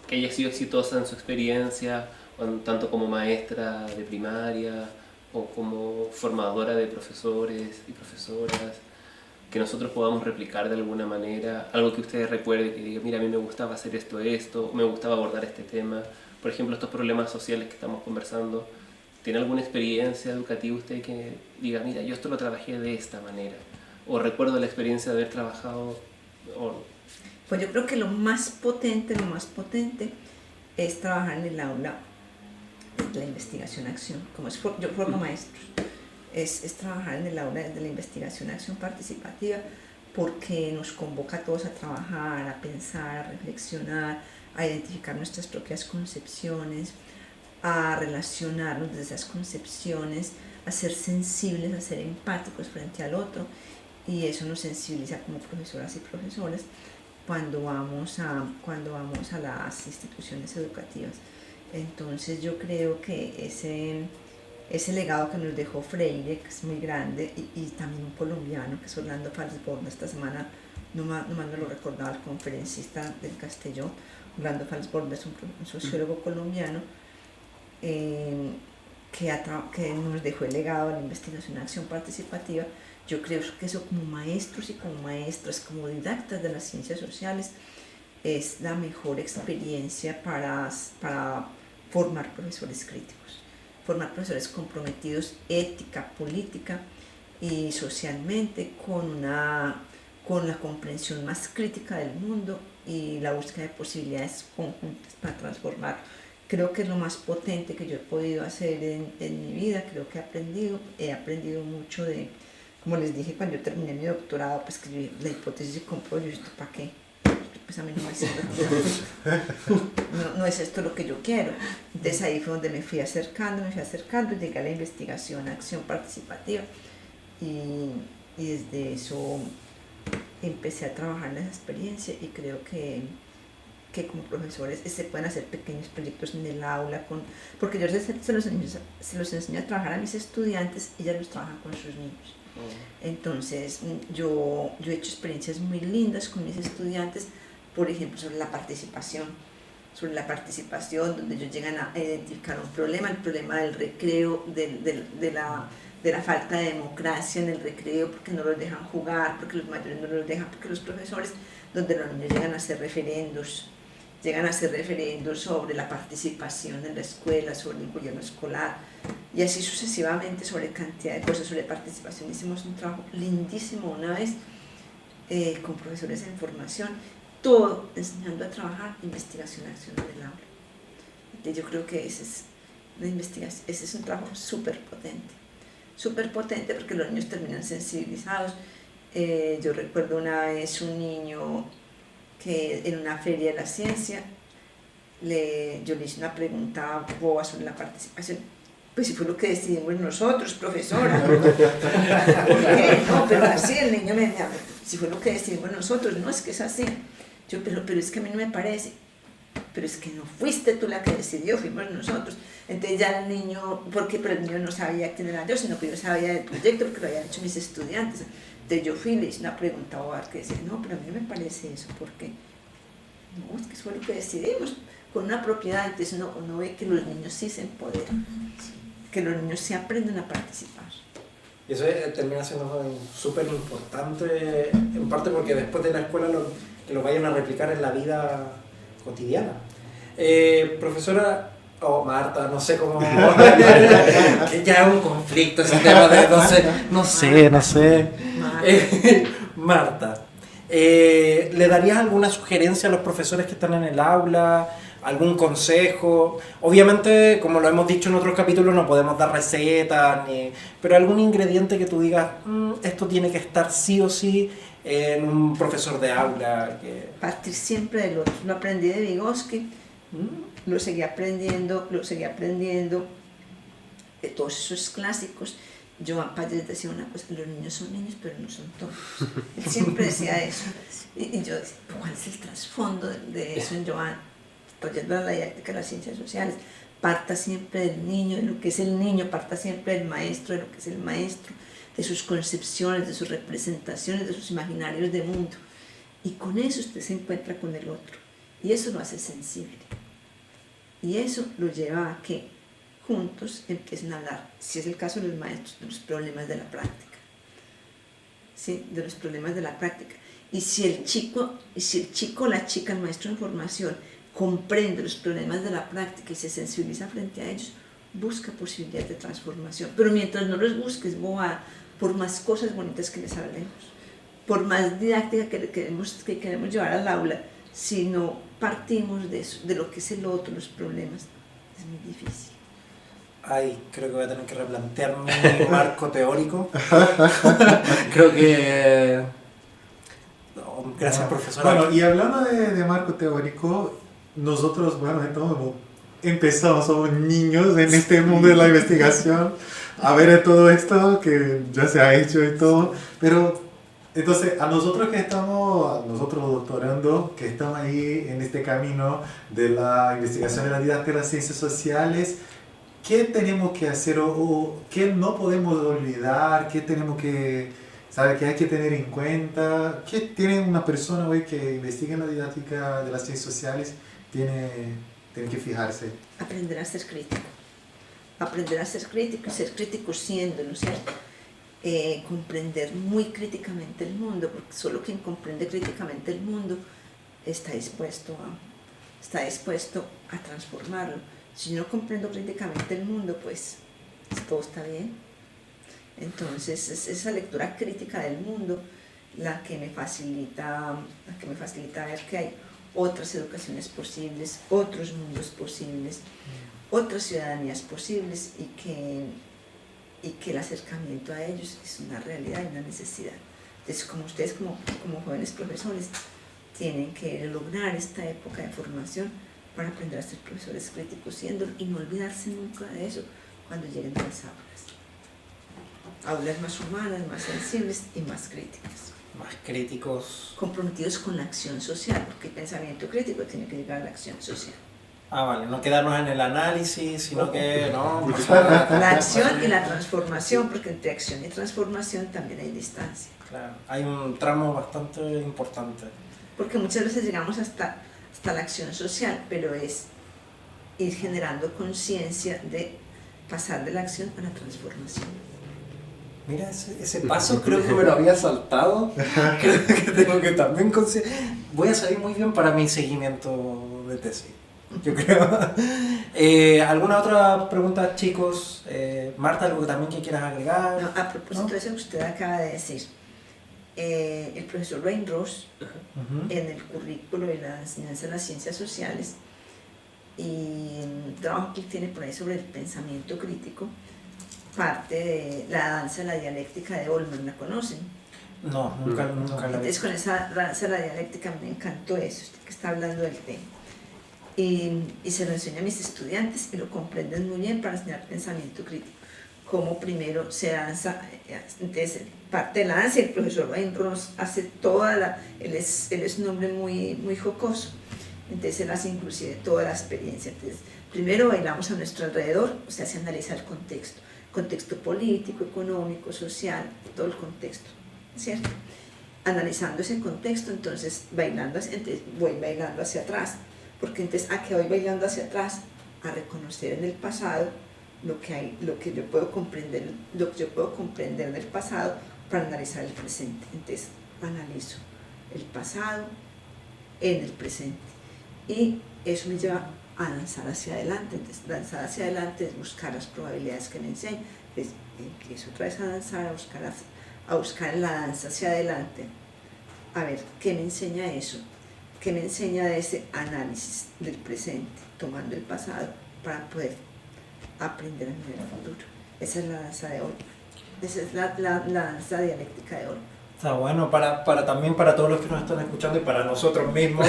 que haya sido exitosa en su experiencia, tanto como maestra de primaria o como formadora de profesores y profesoras, que nosotros podamos replicar de alguna manera, algo que ustedes recuerden, que digan, mira, a mí me gustaba hacer esto, me gustaba abordar este tema, por ejemplo, estos problemas sociales que estamos conversando? ¿Tiene alguna experiencia educativa usted que diga, mira, yo esto lo trabajé de esta manera? ¿O recuerdo la experiencia de haber trabajado? Pues yo creo que lo más potente es trabajar en el aula de la investigación-acción. Como yo formo maestros, es trabajar en el aula de la investigación-acción participativa, porque nos convoca a todos a trabajar, a pensar, a reflexionar, a identificar nuestras propias concepciones, a relacionarnos desde esas concepciones, a ser sensibles, a ser empáticos frente al otro, y eso nos sensibiliza como profesoras y profesores cuando vamos a las instituciones educativas. Entonces yo creo que ese legado que nos dejó Freire, que es muy grande, y también un colombiano, que es Orlando Falsborda, esta semana no me lo recordaba el conferencista del Castellón. Orlando Falsborda es un sociólogo colombiano, que nos dejó el legado de la investigación en acción participativa. Yo creo que eso, como maestros y como maestras, como didactas de las ciencias sociales, es la mejor experiencia para formar profesores críticos, formar profesores comprometidos ética, política y socialmente con la comprensión más crítica del mundo y la búsqueda de posibilidades conjuntas para transformar. Creo que es lo más potente que yo he podido hacer en mi vida. Creo que he aprendido mucho de, como les dije cuando yo terminé mi doctorado, pues que la hipótesis de compro, ¿esto para qué? Pues a mí no me sirve. No es esto lo que yo quiero. Entonces ahí fue donde me fui acercando, y llegué a la investigación, acción participativa, y desde eso empecé a trabajar en esa experiencia, y creo que como profesores se pueden hacer pequeños proyectos en el aula, porque yo se los enseño a trabajar a mis estudiantes y ellos los trabajan con sus niños. Entonces yo he hecho experiencias muy lindas con mis estudiantes, por ejemplo sobre la participación, donde ellos llegan a identificar un problema, el problema del recreo, de la falta de democracia en el recreo, porque no los dejan jugar, porque los mayores no los dejan, porque los profesores, donde los niños llegan a hacer referendos sobre la participación en la escuela, sobre el gobierno escolar, y así sucesivamente, sobre cantidad de cosas, sobre participación. Hicimos un trabajo lindísimo una vez con profesores en formación, todo enseñando a trabajar investigación-acción en el aula. Entonces yo creo que ese es un trabajo súper potente, porque los niños terminan sensibilizados. Yo recuerdo una vez un niño que en una feria de la ciencia yo le hice una pregunta boba sobre la participación. Pues si fue lo que decidimos nosotros, profesora. ¿Por qué? No, pero así el niño me si fue lo que decidimos nosotros, no, es que es así. Yo, pero es que a mí no me parece. pero es que no fuiste tú la que decidió, fuimos nosotros. Entonces ya el niño, pero el niño no sabía quién era yo, sino que yo sabía del proyecto porque lo habían hecho mis estudiantes. Entonces yo fui y le hice una pregunta a Ovar que decía, no, pero a mí no me parece eso, ¿por qué? No, es que eso fue lo que decidimos, con una propiedad. Entonces uno ve que los niños sí se empoderan, que los niños sí aprenden a participar. Y eso termina siendo súper importante, en parte porque después de la escuela que lo vayan a replicar en la vida cotidiana. Profesora, o Marta, no sé cómo, que ya es un conflicto ese tema de, no sé. Marta, ¿le darías alguna sugerencia a los profesores que están en el aula? ¿Algún consejo? Obviamente, como lo hemos dicho en otros capítulos, no podemos dar recetas, pero algún ingrediente que tú digas, esto tiene que estar sí o sí en un profesor de aula. Partir siempre del otro. Lo aprendí de Vygotsky, lo seguí aprendiendo de todos esos clásicos. Joan Pallés decía una cosa, los niños son niños, pero no son todos. Él siempre decía eso. Y yo decía, ¿cuál es el trasfondo de eso en Joan? Trayendo la didáctica de las ciencias sociales, parta siempre del niño, de lo que es el niño, parta siempre del maestro, de lo que es el maestro, de sus concepciones, de sus representaciones, de sus imaginarios de mundo. Y con eso usted se encuentra con el otro. Y eso lo hace sensible. Y eso lo lleva a que juntos empiecen a hablar, si es el caso de los maestros, de los problemas de la práctica. ¿Sí? De los problemas de la práctica. Y si el chico o la chica, el maestro en formación, comprende los problemas de la práctica y se sensibiliza frente a ellos, busca posibilidades de transformación. Pero mientras no los busques, por más cosas bonitas que les hablemos, por más didáctica que queremos llevar al aula, si no partimos de eso, de lo que es el otro, los problemas, es muy difícil. Ay, creo que voy a tener que replantear mi marco teórico. Creo que... No, gracias, profesora. Bueno, y hablando de marco teórico, nosotros, bueno, entonces empezamos, somos niños en este mundo de la investigación, a ver todo esto que ya se ha hecho y todo, pero entonces nosotros doctorando, que estamos ahí en este camino de la investigación de la didáctica de las ciencias sociales, ¿qué tenemos que hacer o qué no podemos olvidar? ¿Qué tenemos que, sabe, que hay que tener en cuenta? ¿Qué tiene una persona hoy que investiga en la didáctica de las ciencias sociales? Tiene que fijarse. Aprender a ser crítico. Aprender a ser crítico y ser crítico siendo, ¿no es cierto? Comprender muy críticamente el mundo, porque solo quien comprende críticamente el mundo está dispuesto a transformarlo. Si yo no comprendo críticamente el mundo, pues todo está bien. Entonces es esa lectura crítica del mundo la que me facilita ver que hay otras educaciones posibles, otros mundos posibles, otras ciudadanías posibles y que el acercamiento a ellos es una realidad y una necesidad. Entonces, como ustedes como jóvenes profesores tienen que lograr esta época de formación para aprender a ser profesores críticos siendo y no olvidarse nunca de eso cuando lleguen a las aulas más humanas, más sensibles y más críticas. Más críticos. Comprometidos con la acción social, porque el pensamiento crítico tiene que llegar a la acción social. Vale, no quedarnos en el análisis, sino que no. La acción y la transformación, porque entre acción y transformación también hay distancia. Claro, hay un tramo bastante importante. Porque muchas veces llegamos hasta la acción social, pero es ir generando conciencia de pasar de la acción a la transformación. Mira, ese paso creo que me lo había saltado. Creo que tengo que también voy a salir muy bien para mi seguimiento de tesis, yo creo. ¿Alguna otra pregunta, chicos? Marta, ¿algo también que quieras agregar? No, a propósito de eso que usted acaba de decir, el profesor Wainwright, en el currículo de la enseñanza de las ciencias sociales y el trabajo que él tiene por ahí sobre el pensamiento crítico, parte de la danza de la dialéctica de Olman. ¿La conocen? No, nunca la vi. Entonces con esa danza de la dialéctica me encantó eso, usted que está hablando del tema. Y se lo enseño a mis estudiantes y lo comprenden muy bien para enseñar pensamiento crítico. Como primero se danza, entonces parte de la danza, el profesor Wainwright hace toda él es un hombre muy, muy jocoso, Entonces él hace inclusive toda la experiencia. Entonces, primero bailamos a nuestro alrededor, o sea, se analiza el contexto político, económico, social, todo el contexto, ¿cierto? Analizando ese contexto, entonces voy bailando hacia atrás, porque entonces ¿a qué voy bailando hacia atrás? A reconocer en el pasado lo que yo puedo comprender del pasado para analizar el presente. Entonces analizo el pasado en el presente y eso me lleva a danzar hacia adelante. Entonces danzar hacia adelante es buscar las probabilidades que me enseñan. Entonces empiezo otra vez a danzar, a buscar en la danza hacia adelante, a ver qué me enseña eso, qué me enseña de ese análisis del presente, tomando el pasado para poder aprender a mirar el futuro. Esa es la danza de Olman, esa es la danza dialéctica de Olman. Está bueno también para todos los que nos están escuchando y para nosotros mismos.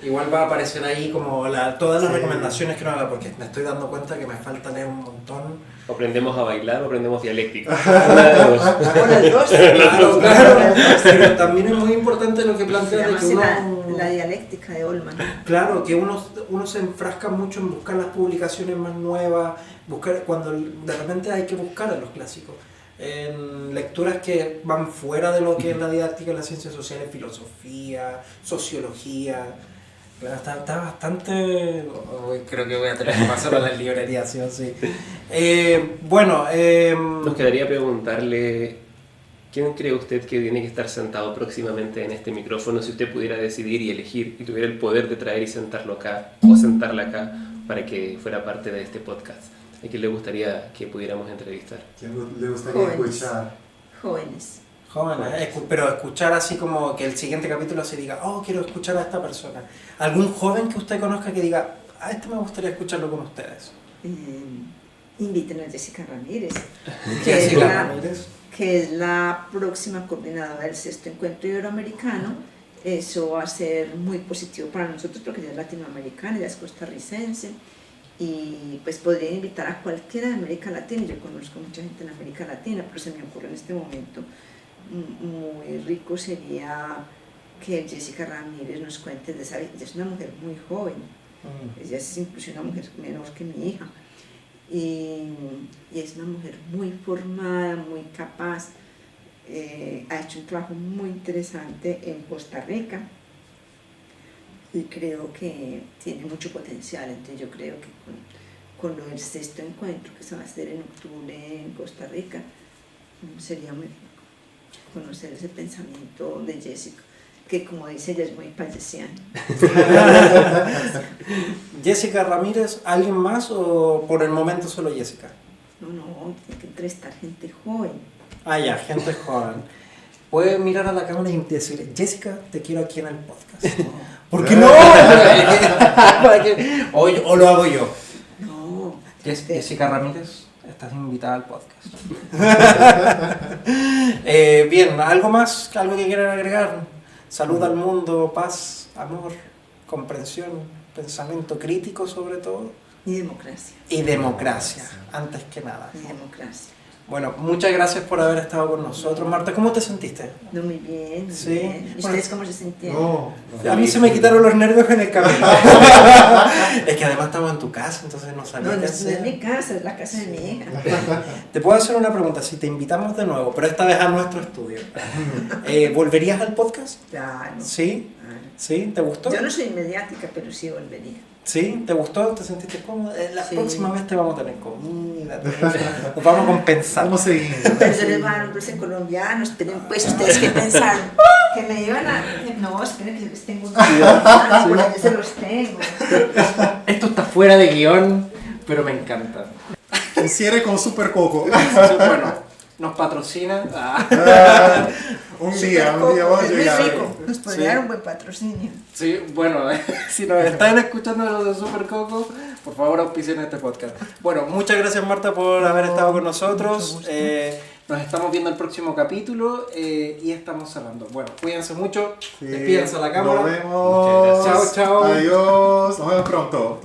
Igual va a aparecer ahí como todas las recomendaciones que nos haga, porque me estoy dando cuenta que me falta leer un montón. ¿O aprendemos a bailar o aprendemos dialéctica? O las dos. Claro. Pero también es muy importante lo que plantea de que la dialéctica de Olman. Claro, que uno se enfrasca mucho en buscar las publicaciones más nuevas, cuando de repente hay que buscar a los clásicos. En lecturas que van fuera de lo que es la didáctica de las ciencias sociales, filosofía, sociología. Está bastante... creo que voy a tener que pasar a las librerías, sí o sí. Nos quedaría preguntarle, ¿quién cree usted que tiene que estar sentado próximamente en este micrófono si usted pudiera decidir y elegir y tuviera el poder de traer y sentarlo acá o sentarla acá para que fuera parte de este podcast? ¿A quién le gustaría que pudiéramos entrevistar? ¿Quién le gustaría escuchar? Jóvenes, pero escuchar así como que el siguiente capítulo se diga, oh, quiero escuchar a esta persona. ¿Algún joven que usted conozca que diga, a este me gustaría escucharlo con ustedes? Inviten a Jessica Ramírez, Ramírez, que es la próxima coordinadora del sexto encuentro iberoamericano. Eso va a ser muy positivo para nosotros porque ella es latinoamericana, ella es costarricense. Y pues podría invitar a cualquiera de América Latina. Yo conozco mucha gente en América Latina, pero se me ocurre en este momento muy rico sería que Jessica Ramírez nos cuente de esa vida. Ella es una mujer muy joven, ella es incluso una mujer menor que mi hija y es una mujer muy formada, muy capaz, ha hecho un trabajo muy interesante en Costa Rica y creo que tiene mucho potencial. Entonces yo creo que con lo del sexto encuentro que se va a hacer en octubre en Costa Rica, sería muy rico conocer ese pensamiento de Jessica, que como dice ella es muy payesiana. Jessica Ramírez, ¿alguien más o por el momento solo Jessica? No, tiene que entrevistar gente joven. Ah, ya, gente joven. Puede mirar a la cámara y decir, Jessica, te quiero aquí en el podcast. ¿Por qué no? O lo hago yo. No. Jessica Ramírez, estás invitada al podcast. Bien, ¿algo más? ¿Algo que quieran agregar? Salud al mundo, paz, amor, comprensión, pensamiento crítico sobre todo. Y democracia. Y democracia, antes que nada. Y democracia. Bueno, muchas gracias por haber estado con nosotros. Marta, ¿cómo te sentiste? No, muy bien, muy Sí. bien. ¿Y ustedes cómo se sentían? A mí se me quitaron los nervios en el camino. Es que además estamos en tu casa, entonces no sabía No qué es hacer. mi casa, es la casa de mi hija. Te puedo hacer una pregunta, si te invitamos de nuevo, pero esta vez a nuestro estudio, ¿volverías al podcast? Claro. ¿Sí? Claro. ¿Sí? ¿Te gustó? Yo no soy mediática, pero sí volvería. ¿Sí? ¿Te gustó? ¿Te sentiste cómoda? La Sí. próxima vez te vamos a tener comida, nos vamos a compensar. Vamos a seguir. Pero yo les voy a dar un dulce colombiano, esperen, pues ustedes qué pensaron, que me iban a... No, esperen que yo les tengo un dulce colombiano, por ahí yo se los tengo. Esto está fuera de guión, pero me encanta. Que cierre con Super Coco. Bueno, nos patrocina. Un día vamos a Es muy llegar. rico, nos podría Sí. dar un buen patrocinio. Sí, bueno, si nos están escuchando los de Super Coco, por favor auspicien este podcast. Bueno, muchas gracias Marta por haber estado con nosotros. Mucho gusto. Nos estamos viendo el próximo capítulo y estamos cerrando. Bueno, cuídense mucho, Sí. despídense a la cámara. Nos vemos. Muchas gracias. Chao, chao. Adiós. Nos vemos pronto.